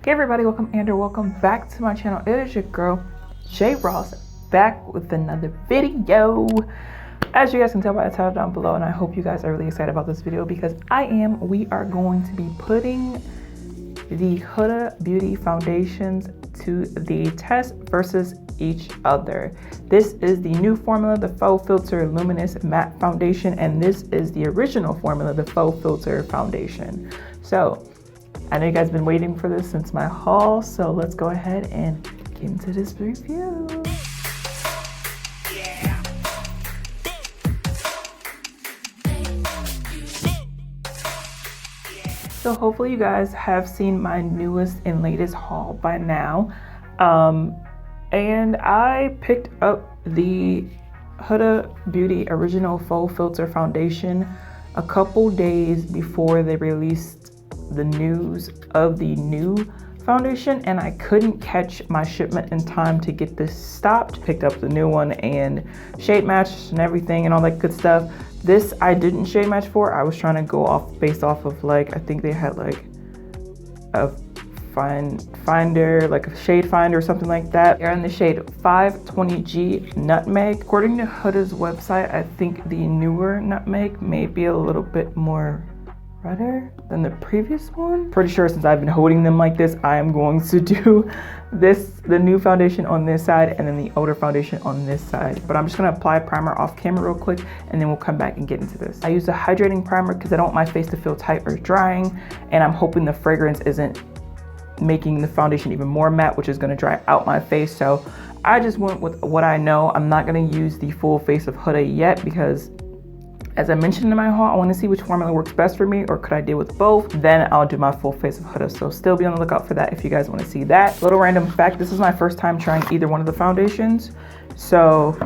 Hey everybody, welcome and or welcome back to my channel. It is your girl J Ross back with another video. As you guys can tell by the title down below, and I hope you guys are really excited about this video because I am. We are going to be putting the Huda Beauty foundations to the test versus each other. This is the new formula, the Faux Filter Luminous Matte Foundation, and this is the original formula, the Faux Filter Foundation. So I know you guys have been waiting for this since my haul, so let's go ahead and get into this review. So hopefully you guys have seen my newest and latest haul by now. And I picked up the Huda Beauty Original Faux Filter Foundation a couple days before they released the news of the new foundation, and I couldn't catch my shipment in time to get this stopped. Picked up the new one and shade matched and everything and all that good stuff. This I didn't shade match for. I was trying to go based off of, like, I think they had like a finder, like a shade finder or something like that. They're in the shade 520G Nutmeg. According to Huda's website, I think the newer Nutmeg may be a little bit more redder than the previous one. Pretty sure since I've been holding them like this, I am going to do the new foundation on this side and then the older foundation on this side. But I'm just gonna apply primer off camera real quick and then we'll come back and get into this. I use a hydrating primer because I don't want my face to feel tight or drying, and I'm hoping the fragrance isn't making the foundation even more matte, which is gonna dry out my face. So I just went with what I know. I'm not gonna use the full face of Huda yet because, as I mentioned in my haul, I want to see which formula works best for me, or could I deal with both? Then I'll do my full face of Huda. So still be on the lookout for that if you guys want to see that. Little random fact, this is my first time trying either one of the foundations. So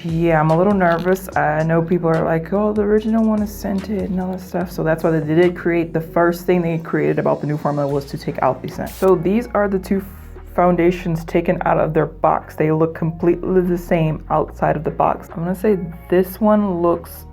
yeah, I'm a little nervous. I know people are like, oh, the original one is scented and all that stuff. So that's why they did create, the first thing they created about the new formula was to take out the scent. So these are the two foundations taken out of their box. They look completely the same outside of the box. I'm gonna say this one looks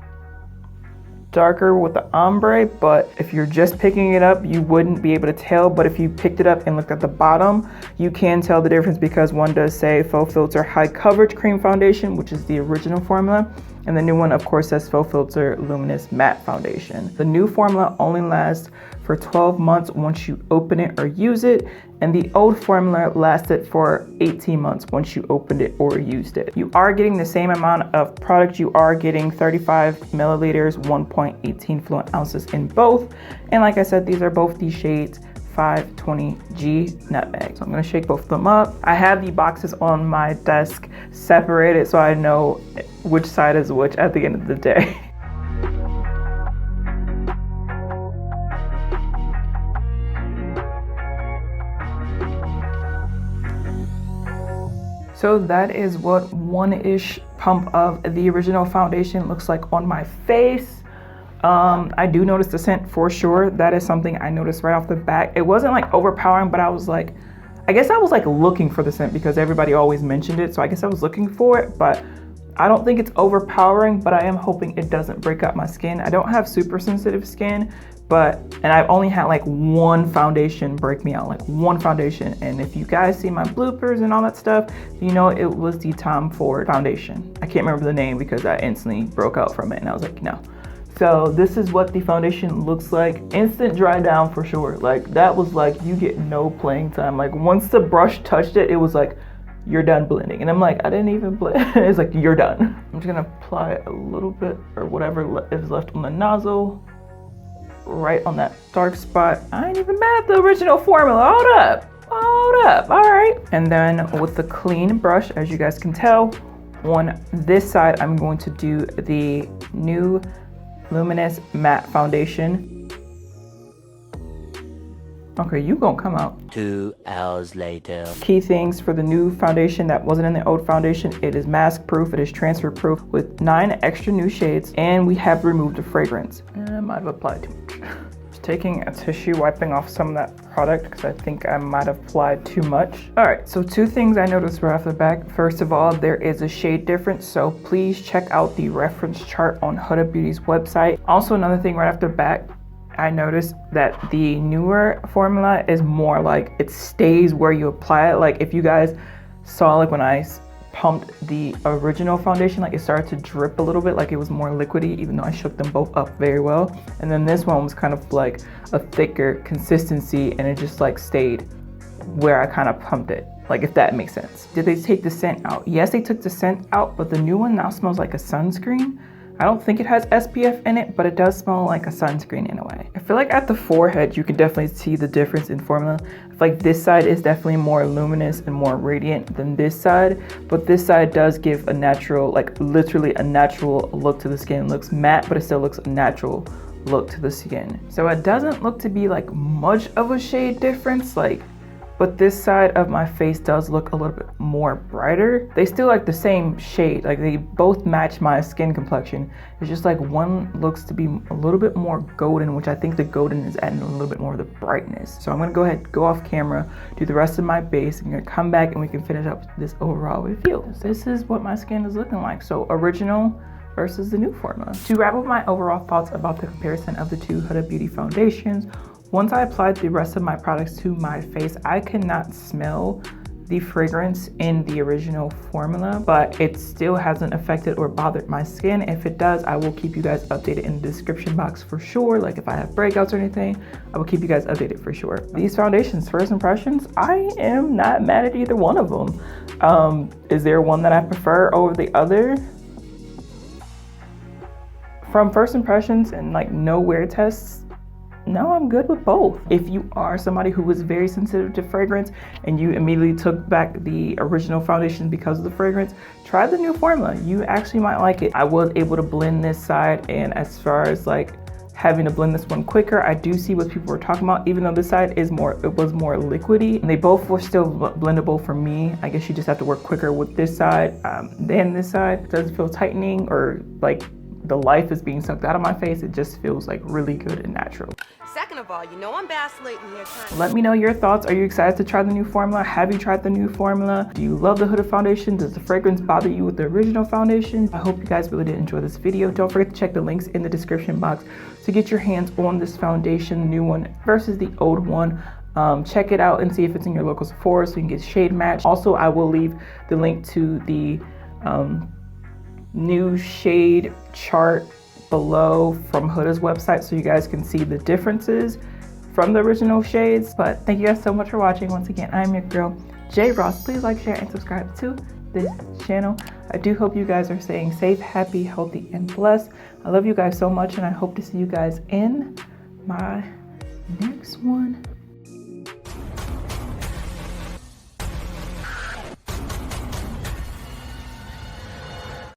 darker with the ombre, but if you're just picking it up, you wouldn't be able to tell. But if you picked it up and looked at the bottom, you can tell the difference because one does say Faux Filter High Coverage Cream Foundation, which is the original formula. And the new one, of course, says Faux Filter Luminous Matte Foundation. The new formula only lasts for 12 months once you open it or use it, and the old formula lasted for 18 months once you opened it or used it. You are getting the same amount of product. You are getting 35 milliliters, 1.18 fluid ounces in both. And like I said, these are both the shades 520G Nutmeg. So I'm gonna shake both of them up. I have the boxes on my desk separated so I know which side is which at the end of the day. So that is what one-ish pump of the original foundation looks like on my face. I do notice the scent for sure. That is something I noticed right off the bat. It wasn't like overpowering, but I was like, I guess I was like looking for the scent because everybody always mentioned it. So I guess I was looking for it, but I don't think it's overpowering, but I am hoping it doesn't break up my skin. I don't have super sensitive skin, and I've only had like one foundation break me out, like one foundation. And if you guys see my bloopers and all that stuff, you know it was the Tom Ford foundation. I can't remember the name because I instantly broke out from it and I was like, no. So this is what the foundation looks like. Instant dry down for sure. Like that was like, you get no playing time. Like once the brush touched it, it was like, you're done blending. And I'm like, I didn't even blend. It's like, you're done. I'm just gonna apply a little bit or whatever is left on the nozzle, right on that dark spot. I ain't even mad at the original formula. Hold up, all right. And then with the clean brush, as you guys can tell, on this side, I'm going to do the new Luminous Matte Foundation. Okay, you gonna come out. 2 hours later. Key things for the new foundation that wasn't in the old foundation: it is mask proof, it is transfer proof with 9 extra new shades, and we have removed the fragrance. I might have applied too much. Just taking a tissue, wiping off some of that product because I think I might have applied too much. All right, so 2 things I noticed right off the back. First of all, there is a shade difference, so please check out the reference chart on Huda Beauty's website. Also, another thing right off the back, I noticed that the newer formula is more like it stays where you apply it. Like if you guys saw, like when I pumped the original foundation, like it started to drip a little bit, like it was more liquidy, even though I shook them both up very well. And then this one was kind of like a thicker consistency, and it just like stayed where I kind of pumped it, like if that makes sense. Did they take the scent out? Yes, they took the scent out, but the new one now smells like a sunscreen. I don't think it has SPF in it, but it does smell like a sunscreen in a way. I feel like at the forehead, you can definitely see the difference in formula. I feel like this side is definitely more luminous and more radiant than this side, but this side does give a natural, like literally a natural look to the skin. It looks matte, but it still looks a natural look to the skin. So it doesn't look to be like much of a shade difference, but this side of my face does look a little bit more brighter. They still like the same shade, like they both match my skin complexion. It's just like one looks to be a little bit more golden, which I think the golden is adding a little bit more of the brightness. So I'm gonna go ahead, go off camera, do the rest of my base. I'm gonna come back and we can finish up this overall review. This is what my skin is looking like. So original versus the new formula. To wrap up my overall thoughts about the comparison of the two Huda Beauty foundations, once I applied the rest of my products to my face, I could not smell the fragrance in the original formula, but it still hasn't affected or bothered my skin. If it does, I will keep you guys updated in the description box for sure. Like if I have breakouts or anything, I will keep you guys updated for sure. These foundations, first impressions, I am not mad at either one of them. Is there one that I prefer over the other? From first impressions and like no wear tests, no, I'm good with both. If you are somebody who was very sensitive to fragrance and you immediately took back the original foundation because of the fragrance, try the new formula. You actually might like it. I was able to blend this side, and as far as like having to blend this one quicker, I do see what people were talking about. Even though this side is more, it was more liquidy, and they both were still blendable for me. I guess you just have to work quicker with this side than this side. It doesn't feel tightening or like the life is being sucked out of my face. It just feels like really good and natural. Second of all, you know I'm vacillating here. Let me know your thoughts. Are you excited to try the new formula? Have you tried the new formula? Do you love the Huda foundation? Does the fragrance bother you with the original foundation? I hope you guys really did enjoy this video. Don't forget to check the links in the description box to get your hands on this foundation, new one versus the old one. Check it out and see if it's in your local Sephora so you can get shade match. Also, I will leave the link to the new shade chart below from Huda's website so you guys can see the differences from the original shades. But thank you guys so much for watching. Once again, I'm your girl J Ross. Please like, share, and subscribe to this channel. I do hope you guys are staying safe, happy, healthy, and blessed. I love you guys so much, and I hope to see you guys in my next one.